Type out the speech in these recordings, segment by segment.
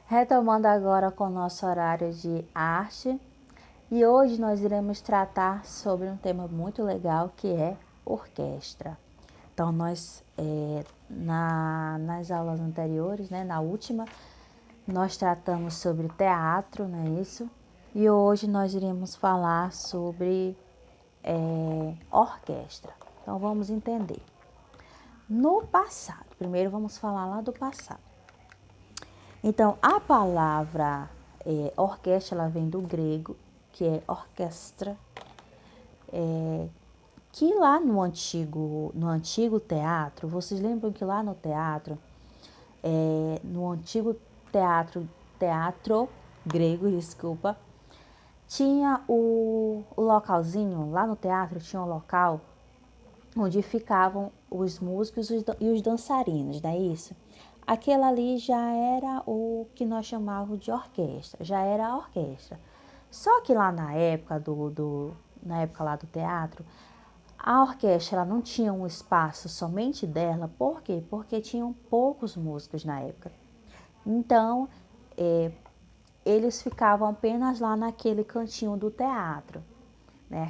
Retomando agora com o nosso horário de arte, e hoje nós iremos tratar sobre um tema muito legal que é orquestra. Então, nas aulas anteriores, na última, nós tratamos sobre teatro, não é isso? E hoje nós iremos falar sobre orquestra. Então, vamos entender. No passado, primeiro vamos falar lá do passado. Então, a palavra orquestra, ela vem do grego, que é orquestra, que lá no antigo teatro, vocês lembram que lá no teatro, no antigo teatro grego, desculpa, tinha o localzinho, lá no teatro tinha um local onde ficavam os músicos e os dançarinos, não é isso? Aquele ali já era o que nós chamávamos de orquestra, já era a orquestra. Só que lá na época na época lá do teatro, a orquestra ela não tinha um espaço somente dela, por quê? Porque tinham poucos músicos na época. Então, eles ficavam apenas lá naquele cantinho do teatro.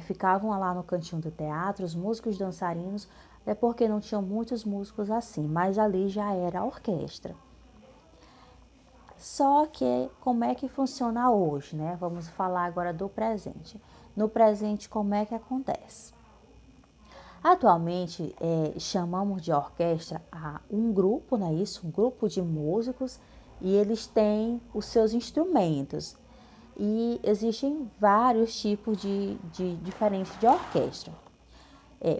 Ficavam lá no cantinho do teatro, os músicos dançarinos, porque não tinham muitos músicos assim, mas ali já era a orquestra. Só que como é que funciona hoje, né? Vamos falar agora do presente. No presente, como é que acontece? Atualmente, chamamos de orquestra a um grupo, não é isso? Um grupo de músicos e eles têm os seus instrumentos. E existem vários tipos de diferentes de orquestra.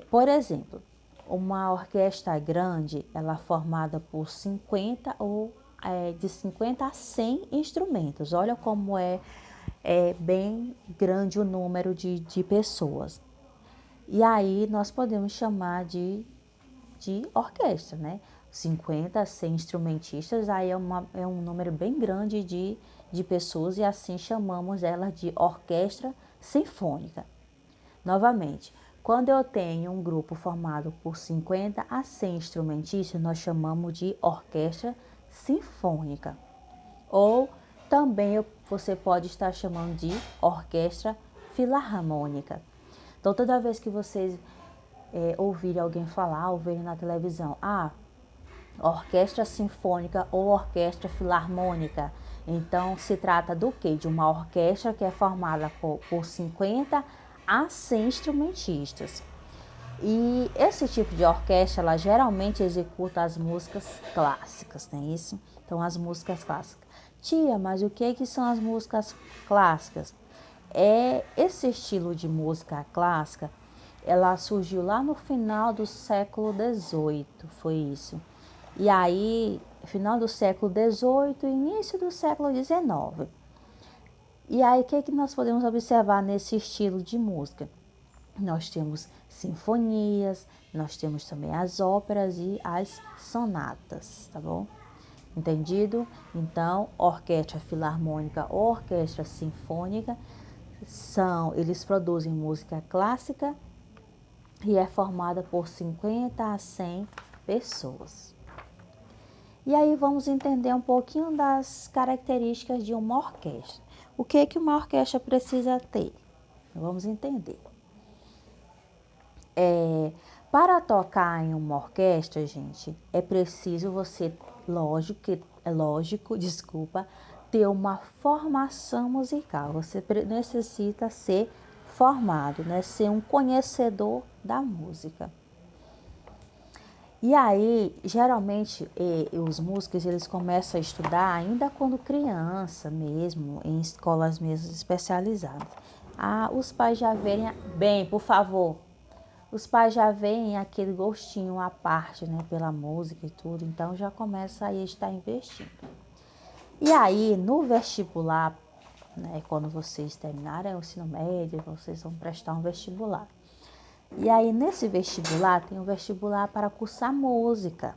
Por exemplo, uma orquestra grande, ela é formada por 50 ou de 50 a 100 instrumentos. Olha como é bem grande o número de pessoas. E aí nós podemos chamar de orquestra, né? 50 a 100 instrumentistas, aí é um número bem grande de pessoas e assim chamamos ela de orquestra sinfônica. Novamente, quando eu tenho um grupo formado por 50 a 100 instrumentistas, nós chamamos de orquestra sinfônica. Ou também você pode estar chamando de orquestra filarmônica. Então, toda vez que vocês ouvirem alguém falar, ou verem na televisão, orquestra sinfônica ou orquestra filarmônica, então se trata do quê? De uma orquestra que é formada por 50 a 100 instrumentistas. E esse tipo de orquestra, ela geralmente executa as músicas clássicas, não é isso? Então, as músicas clássicas. Tia, mas o que são as músicas clássicas? Esse estilo de música clássica, ela surgiu lá no final do século XVIII, foi isso. E aí, final do século XVIII, início do século XIX. E aí, o que nós podemos observar nesse estilo de música? Nós temos sinfonias, nós temos também as óperas e as sonatas, tá bom? Entendido? Então, orquestra filarmônica ou orquestra sinfônica eles produzem música clássica e é formada por 50 a 100 pessoas. E aí vamos entender um pouquinho das características de uma orquestra. O que uma orquestra precisa ter? Vamos entender. Para tocar em uma orquestra, gente, é preciso você, desculpa, ter uma formação musical. Você necessita ser formado, né? Ser um conhecedor da música. E aí, geralmente, os músicos, eles começam a estudar ainda quando criança mesmo, em escolas mesmo especializadas. Os pais já veem, bem, por favor, os pais já veem aquele gostinho à parte, né, pela música e tudo, então já começa aí a estar investindo. E aí, no vestibular, né, quando vocês terminarem o ensino médio, vocês vão prestar um vestibular. E aí, nesse vestibular, tem um vestibular para cursar música.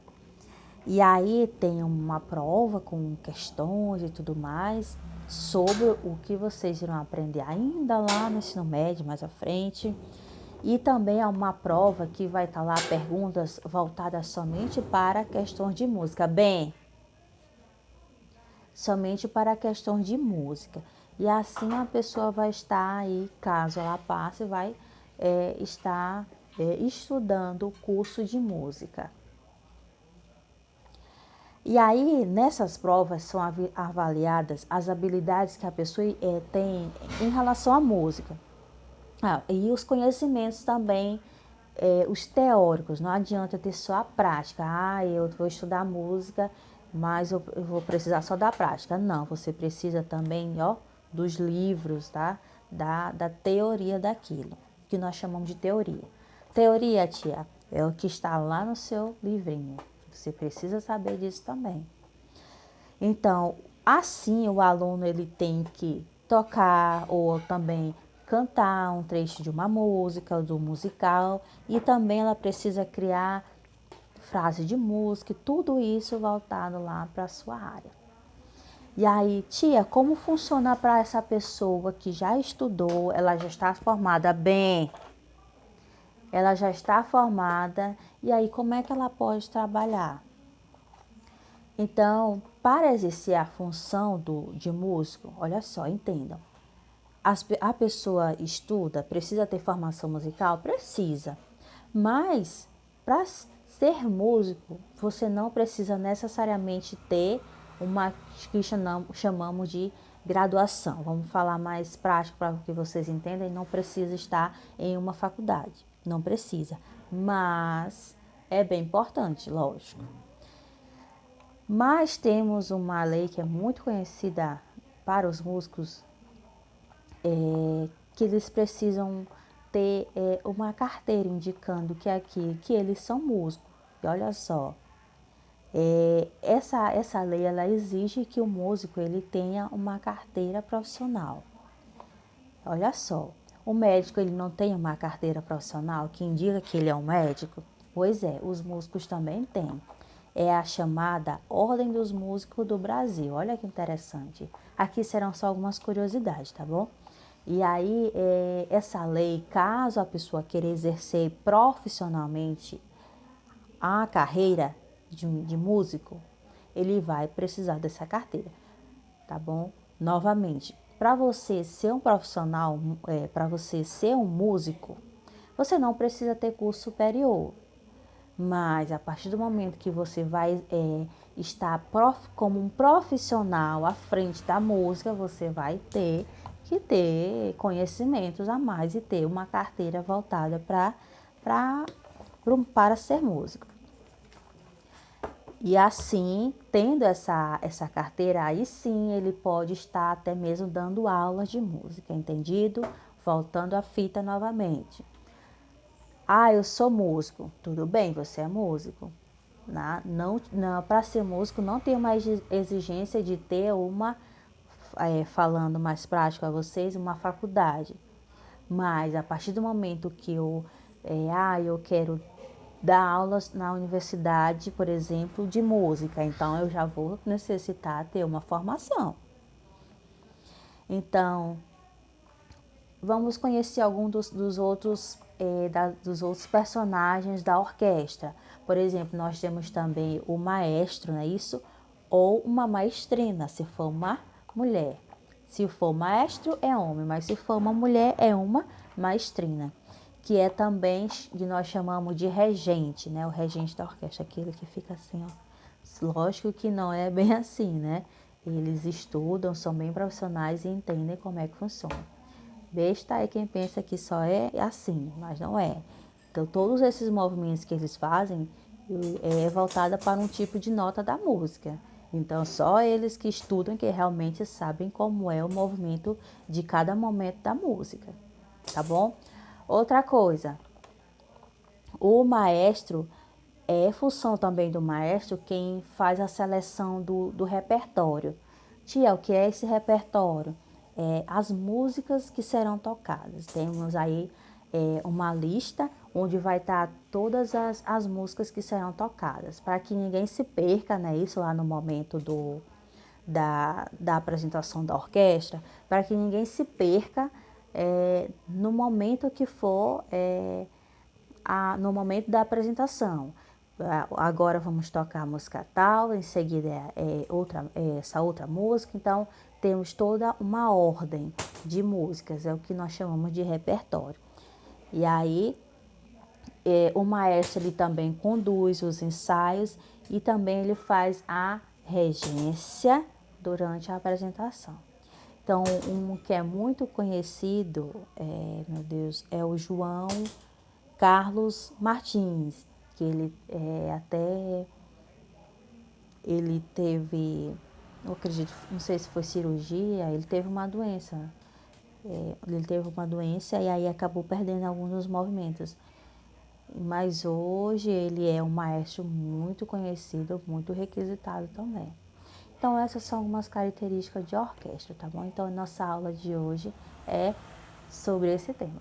E aí tem uma prova com questões e tudo mais sobre o que vocês irão aprender ainda lá no ensino médio, mais à frente. E também há uma prova que vai estar lá perguntas voltadas somente para questões de música. Bem, somente para a questão de música. E assim a pessoa vai estar aí, caso ela passe, vai estar estudando o curso de música. E aí, nessas provas, são avaliadas as habilidades que a pessoa tem em relação à música. E os conhecimentos também, os teóricos. Não adianta ter só a prática. Eu vou estudar música, mas eu vou precisar só da prática. Não, você precisa também dos livros, tá? Da teoria daquilo, que nós chamamos de teoria. Teoria, tia, é o que está lá no seu livrinho. Você precisa saber disso também. Então, assim o aluno ele tem que tocar ou também cantar um trecho de uma música, do musical, e também ela precisa criar frase de música, tudo isso voltado lá para a sua área. E aí, tia, como funciona para essa pessoa que já estudou, ela já está formada bem, ela já está formada, e aí como é que ela pode trabalhar? Então, para exercer a função de músico, olha só, entendam. A pessoa estuda, precisa ter formação musical? Precisa. Mas, para ser músico, você não precisa necessariamente ter uma que chamamos de graduação. Vamos falar mais prático para que vocês entendam. Não precisa estar em uma faculdade. Não precisa. Mas é bem importante, lógico. Mas temos uma lei que é muito conhecida para os músicos, que eles precisam ter uma carteira indicando que eles são músicos. E olha só, essa lei ela exige que o músico ele tenha uma carteira profissional. Olha só, o médico ele não tem uma carteira profissional que indica que ele é um médico? Pois é, os músicos também têm. É a chamada Ordem dos Músicos do Brasil. Olha que interessante. Aqui serão só algumas curiosidades, tá bom? E aí, essa lei, caso a pessoa queira exercer profissionalmente a carreira de músico, ele vai precisar dessa carteira, tá bom? Novamente, para você ser um profissional, para você ser um músico, você não precisa ter curso superior. Mas a partir do momento que você vai estar como um profissional à frente da música, você vai ter que ter conhecimentos a mais e ter uma carteira voltada para ser músico. E assim, tendo essa carteira, aí sim ele pode estar até mesmo dando aulas de música, entendido? Voltando à fita novamente. Eu sou músico. Tudo bem, você é músico. Não, para ser músico não tem mais exigência de ter falando mais prático a vocês, uma faculdade. Mas a partir do momento que eu quero dar aulas na universidade, por exemplo, de música, então eu já vou necessitar ter uma formação. Então, vamos conhecer alguns dos outros personagens da orquestra. Por exemplo, nós temos também o maestro, não é isso? Ou uma maestrina, se for uma mulher. Se for maestro, é homem, mas se for uma mulher, é uma maestrina. Que é também, que nós chamamos de regente, né? O regente da orquestra, aquele que fica assim, ó. Lógico que não é bem assim, né? Eles estudam, são bem profissionais e entendem como é que funciona. Besta é quem pensa que só é assim, mas não é. Então, todos esses movimentos que eles fazem é voltada para um tipo de nota da música. Então, só eles que estudam que realmente sabem como é o movimento de cada momento da música, tá bom? Outra coisa, o maestro, função também do maestro quem faz a seleção do repertório. Tia, o que é esse repertório? As músicas que serão tocadas. Temos aí uma lista onde vai estar todas as músicas que serão tocadas, para que ninguém se perca, né? Isso lá no momento da apresentação da orquestra, para que ninguém se perca no momento que for no momento da apresentação. agora vamos tocar a música tal, em seguida essa outra música. Então, temos toda uma ordem de músicas, é o que nós chamamos de repertório. E aí, o maestro ele também conduz os ensaios e também ele faz a regência durante a apresentação. Então, um que é muito conhecido, meu Deus, é o João Carlos Martins, que ele teve, eu acredito, não sei se foi cirurgia, ele teve uma doença. Ele teve uma doença e aí acabou perdendo alguns dos movimentos. Mas hoje ele é um maestro muito conhecido, muito requisitado também. Então essas são algumas características de orquestra, tá bom? Então nossa aula de hoje é sobre esse tema.